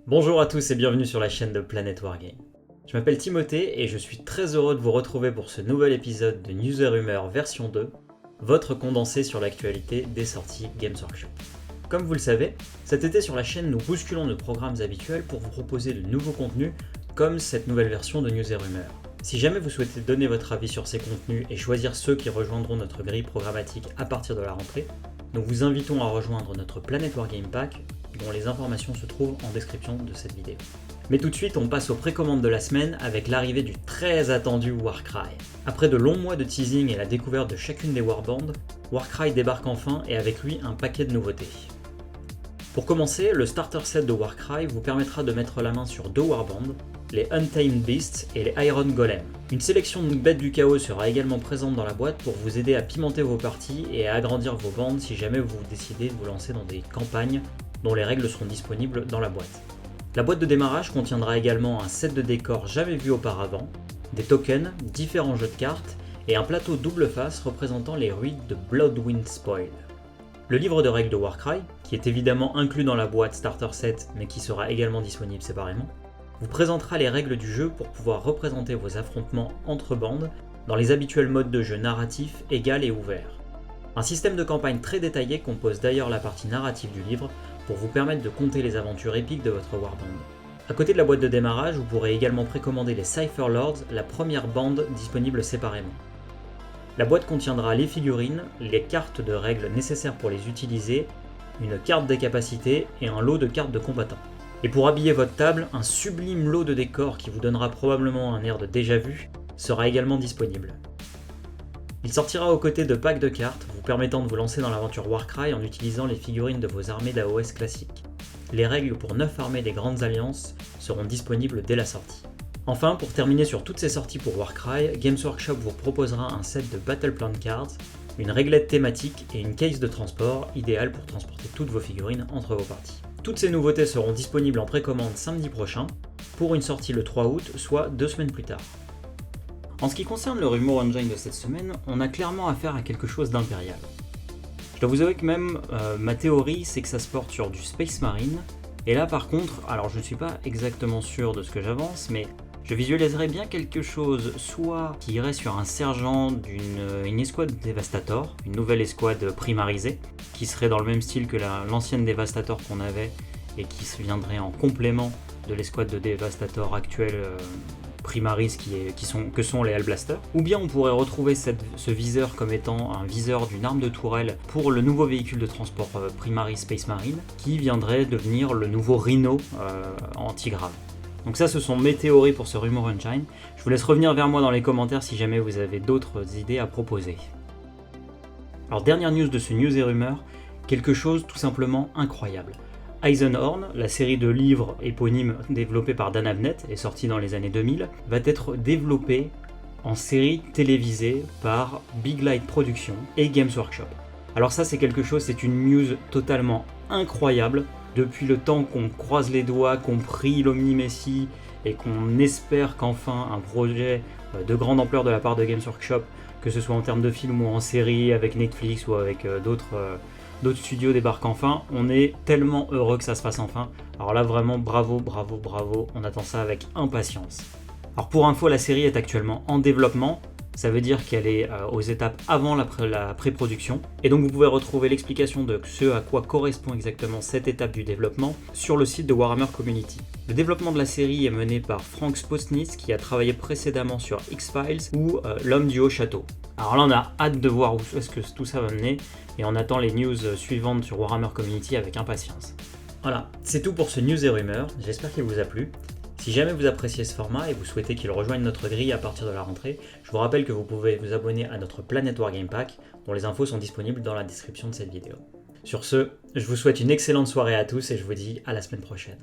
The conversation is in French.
Bonjour à tous et bienvenue sur la chaîne de Planet Wargame. Je m'appelle Timothée et je suis très heureux de vous retrouver pour ce nouvel épisode de News et Rumeurs version 2, votre condensé sur l'actualité des sorties Games Workshop. Comme vous le savez, cet été sur la chaîne nous bousculons nos programmes habituels pour vous proposer de nouveaux contenus comme cette nouvelle version de News et Rumeurs. Si jamais vous souhaitez donner votre avis sur ces contenus et choisir ceux qui rejoindront notre grille programmatique à partir de la rentrée, nous vous invitons à rejoindre notre Planet Wargame Pack dont les informations se trouvent en description de cette vidéo. Mais tout de suite, on passe aux précommandes de la semaine avec l'arrivée du très attendu Warcry. Après de longs mois de teasing et la découverte de chacune des warbands, Warcry débarque enfin et avec lui un paquet de nouveautés. Pour commencer, le starter set de Warcry vous permettra de mettre la main sur deux warbands, les Untamed Beasts et les Iron Golem. Une sélection de bêtes du chaos sera également présente dans la boîte pour vous aider à pimenter vos parties et à agrandir vos bandes si jamais vous décidez de vous lancer dans des campagnes dont les règles seront disponibles dans la boîte. La boîte de démarrage contiendra également un set de décors jamais vu auparavant, des tokens, différents jeux de cartes et un plateau double face représentant les ruines de Bloodwind Spoil. Le livre de règles de Warcry, qui est évidemment inclus dans la boîte starter set mais qui sera également disponible séparément, vous présentera les règles du jeu pour pouvoir représenter vos affrontements entre bandes dans les habituels modes de jeu narratif, égal et ouvert. Un système de campagne très détaillé compose d'ailleurs la partie narrative du livre pour vous permettre de compter les aventures épiques de votre warband. A côté de la boîte de démarrage, vous pourrez également précommander les Cypher Lords, la première bande disponible séparément. La boîte contiendra les figurines, les cartes de règles nécessaires pour les utiliser, une carte des capacités et un lot de cartes de combattants. Et pour habiller votre table, un sublime lot de décors qui vous donnera probablement un air de déjà-vu sera également disponible. Il sortira aux côtés de packs de cartes, vous permettant de vous lancer dans l'aventure Warcry en utilisant les figurines de vos armées d'AOS classiques. Les règles pour 9 armées des grandes alliances seront disponibles dès la sortie. Enfin, pour terminer sur toutes ces sorties pour Warcry, Games Workshop vous proposera un set de Battle Plan Cards, une réglette thématique et une case de transport, idéale pour transporter toutes vos figurines entre vos parties. Toutes ces nouveautés seront disponibles en précommande samedi prochain, pour une sortie le 3 août, soit 2 semaines plus tard. En ce qui concerne le Rumor Engine de cette semaine, on a clairement affaire à quelque chose d'impérial. Je dois vous avouer que même ma théorie c'est que ça se porte sur du Space Marine, et là par contre, alors je ne suis pas exactement sûr de ce que j'avance, mais je visualiserais bien quelque chose soit qui irait sur un sergent d'une escouade Devastator, une nouvelle escouade primarisée, qui serait dans le même style que l'ancienne Devastator qu'on avait et qui se viendrait en complément de l'escouade de Devastator actuelle Primaris que sont les Hellblasters, ou bien on pourrait retrouver ce viseur comme étant un viseur d'une arme de tourelle pour le nouveau véhicule de transport Primaris Space Marine, qui viendrait devenir le nouveau Rhino anti-grave. Donc ça, ce sont mes théories pour ce Rumor Engine. Je vous laisse revenir vers moi dans les commentaires si jamais vous avez d'autres idées à proposer. Alors dernière news de ce News et Rumeurs, quelque chose tout simplement incroyable. Eisenhorn, la série de livres éponymes développée par Dan Abnett et sortie dans les années 2000, va être développée en série télévisée par Big Light Productions et Games Workshop. Alors ça c'est quelque chose, c'est une news totalement incroyable. Depuis le temps qu'on croise les doigts, qu'on prie l'Omni-Messie et qu'on espère qu'enfin un projet de grande ampleur de la part de Games Workshop, que ce soit en termes de film ou en série avec Netflix ou avec d'autres studios débarquent enfin, on est tellement heureux que ça se fasse enfin. Alors là vraiment bravo, on attend ça avec impatience. Alors pour info, la série est actuellement en développement, ça veut dire qu'elle est aux étapes avant la pré-production, et donc vous pouvez retrouver l'explication de ce à quoi correspond exactement cette étape du développement sur le site de Warhammer Community. Le développement de la série est mené par Frank Spostnitz qui a travaillé précédemment sur X-Files ou L'Homme du Haut Château. Alors là on a hâte de voir où est-ce que tout ça va mener, et on attend les news suivantes sur Warhammer Community avec impatience. Voilà, c'est tout pour ce News et Rumeurs, j'espère qu'il vous a plu. Si jamais vous appréciez ce format et vous souhaitez qu'il rejoigne notre grille à partir de la rentrée, je vous rappelle que vous pouvez vous abonner à notre Planet Wargame Pack, dont les infos sont disponibles dans la description de cette vidéo. Sur ce, je vous souhaite une excellente soirée à tous et je vous dis à la semaine prochaine.